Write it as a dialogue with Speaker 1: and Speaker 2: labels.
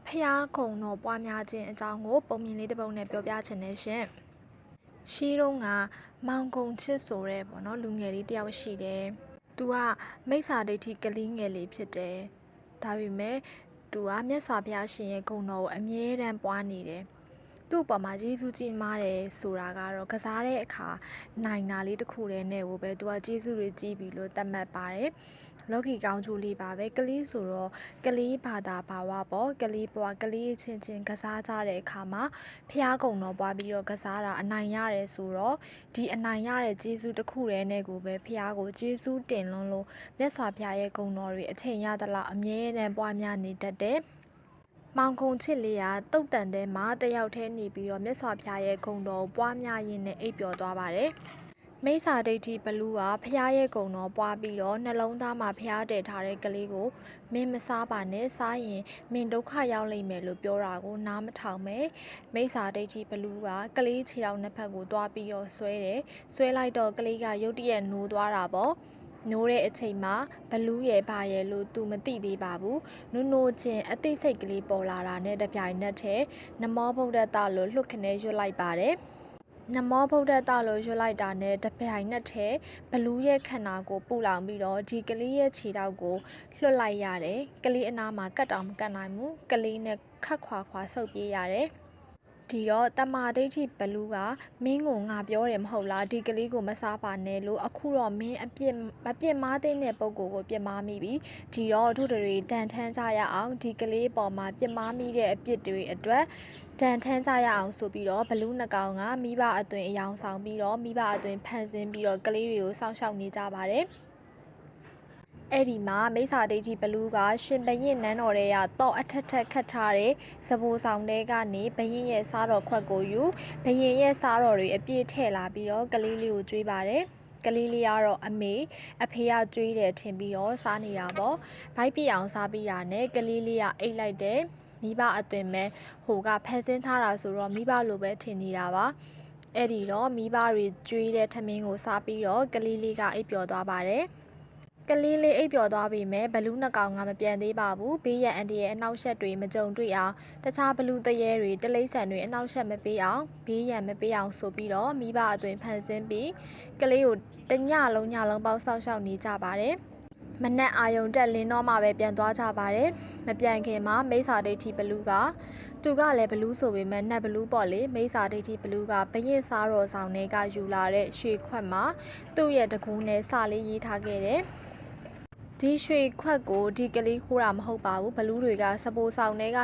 Speaker 1: ဖျားကုံတော်ပွားများခြင်းအကြောင်းကိုပုံမြင်လေးတစ်ပုဒ်နဲ့ပြောပြချင်တယ်ရှင်။ရှေးတုန်းကမောင်ကုံချစ်ဆိုတဲ့ပေါ့နော်လူငယ်လေးတယောက်ရှိတယ်။သူကမိစ္ဆာဒိဋ္ဌိကလေးငယ်လေးဖြစ်တယ်။ဒါပေမဲ့သူကမြတ်စွာဘုရားရှင်ရဲ့ဂုဏ်တော်ကိုအမြဲတမ်းပွားနေတယ်။သူ့အပေါ်မှာကျေးဇူးကြီးမားတယ်ဆိုတာကတော့ကစားတဲ့အခါနိုင်တာလေးတစ်ခုတည်းနဲ့ကိုပဲသူကကျေးဇူးတွေကြီးပြီလို့သတ်မှတ်ပါတယ်။လောကီကောင်းကျိုးလေးပါပဲကလေးဆိုတော့ကလေးဘာသာဘာဝပေါ့ကလေးပွားကလေးချင်းချင်းကစားကြတဲ့အခါမှာဖျားကုံတော်ပွားပြီးတော့ကစားတာအနိုင်ရတယ်ဆိုတော့ဒီအနိုင်ရတဲ့ကျေးဇူးတစ်ခုတည်းနဲ့ကိုပဲဖျားကိုကျေးဇူးတင်လွန်းလို့မြတ်စွာဘုရားရဲ့ဂုဏ်တော်တွေအချိန်ရသလောက်အမြဲတမ်းပွားများနေတတ်တယ်မောင်ကုံချစ်လေးကတုတ်တန်ထဲမှာတယောက်တည်းနေပြီးတော့မြတ်စွာဘုရားရဲ့ဂုဏ်တော်ကိုပွားများရင်းနဲ့အိပ်ပျော်သွားပါတယ်မိစ္ဆာဒိဋ္ဌိဘလူးကဖျားရဲ့ဂုဏ်တော်ပွားပြီးတော့နှလုံးသားမှာဖျားတည်ထားတဲ့ကလေးကိုမင်းမစားပါနဲ့စားရင်မင်းဒုက္ခရောက်လိမ့်မယ်လို့ပြောတာကိုနားမထောင်ပဲမိစ္ဆာဒိဋ္ဌိဘလူးကကလေးခြေထောက်နှစ်ဖက်ကိုသွားပြီးတော့ဆွဲလိုက်တော့ကလေးကရုတ်တရက်နိုးသွားတာပေါ့နိုးတဲ့အချိန်မှာဘလူးရဲ့ဘာရဲ့လို့သူမသိသေးပါဘူးနိုးချင်းအသိစိတ်ကလေးပေါ်လာတာနဲ့တပြိုင်နက်တည်းနမောဗုဒ္ဓတလို့လှုပ်ခနဲရွတ်လိုက်ပါတယ်နမောဗုဒ္ဓတလို့ရွတ်လိုက်တာနဲ့တပြိုင်နက်တည်းဘလူးရဲ့ခန္ဓာကိုပူလောင်ပြီးတော့ဒီကလေးရဲ့ခြေထောက်ကိုလွှတ်လိုက်ရတယ်ကလေးအနားမှာကတ်တောင်မကတ်နိုင်ဘူးကလေးနဲ့ခတ်ခွာဆုပ်ပြေးရတယ်ဒီတော့တမာဒိဋ္ဌိဘလူးကမင်းကိုငါပြောတယ်မဟုတ်လားဒီကလေးကိုမစားပါနဲ့လို့အခုတော့မင်းအပြစ်မားတဲ့ပုံကိုပြစ်မားမိပြီဒီတော့တို့တွေတန်ထမ်းကြရအောင်ဒီကလေးပေါ်မှာပြစ်မားမိတဲ့အပြစ်တွေအတွက်တန်ထမ်းကြရအောင်ဆိုပြီးတော့ဘလူးနှကောင်ကမိဘအသွင်အယောင်ဆောင်ပြီးတော့မိဘအသွင်ဖန်ဆင်းပြီးတော့ကလေးတွေကိုစောင့်ရှောက်နေကြပါတယ်အဲ့ဒီမှာမိစ္ဆာဒိဋ္ဌိဘလူးကရှင်ဘရင်နန်းတော်ရဲ့တော့အထက်ခတ်ထားတဲ့စပိုးဆောင်တဲကနေဘရင်ရဲ့စားတော်ခွက်ကိုယူဘရင်ရဲ့စားတော်တွေအပြည့်ထည့်လာပြီးတော့ကလေးလေးကိုကျွေးပါတယ်ကလေးလေးကတော့အဖေကကျွေးတယ်ထင်ပြီးတော့စားနေတာပေါ့ဘိုက်ပြအောင်စားပြီးတာနဲ့ကလေးလေးကအိတ်လိုက်တယ်မိဘအသွင်မဲ့ဟိုကဖန်ဆင်းထားတာဆိုတော့မိဘလိုပဲထင်နေတာပါအဲ့ဒီတော့မိဘတွေကျွေးတဲ့ထမင်းကိုစားပြီးတော့ကလေးလေးကအိပ်ပျော်သွားပါတယ်ကလေးလေးအိပ်ပျော်သွားပြီမဲ့ဘလူးနှကောင်ကမပြန်သေးပါဘူးဘေးရန်အန်တီရဲ့အနောက်ရှက်တွေမကြုံတွေ့အောင်တခြားဘလူးတရေတွေတလိษံတွေအနောက်ရှက်မပေးအောင်ဘေးရန်မပေးအောင်ဆိုပြီးတော့မိဘအသွင်ဖန်ဆင်းပြီးကလေးကိုတညလုံးပေါက်ဆောက်ရှောက်နေကြပါတယ်မနက်အာယုံတက်လင်းတော့မှပဲပြန်သွားကြပါတယ်မပြန်ခင်မှာမိစ္ဆာဒိဋ္ဌိဘလူးကသူကလည်းဘလူးဆိုပေမဲ့နတ်ဘလူးပေါ့လေမိစ္ဆာဒိဋ္ဌိဘလူးကဘရင်စားတော်ဆောင်တွေကယူလာတဲ့ရွှေခွက်မှာသူ့ရဲ့တကူနဲ့စာလေးရေးထားခဲ့တယ်ဒီရွှေခွက်ကိုဒီကလေးခိုးတာမဟုတ်ပါဘူးဘလူးတွေကစပိုးဆောင်တွေက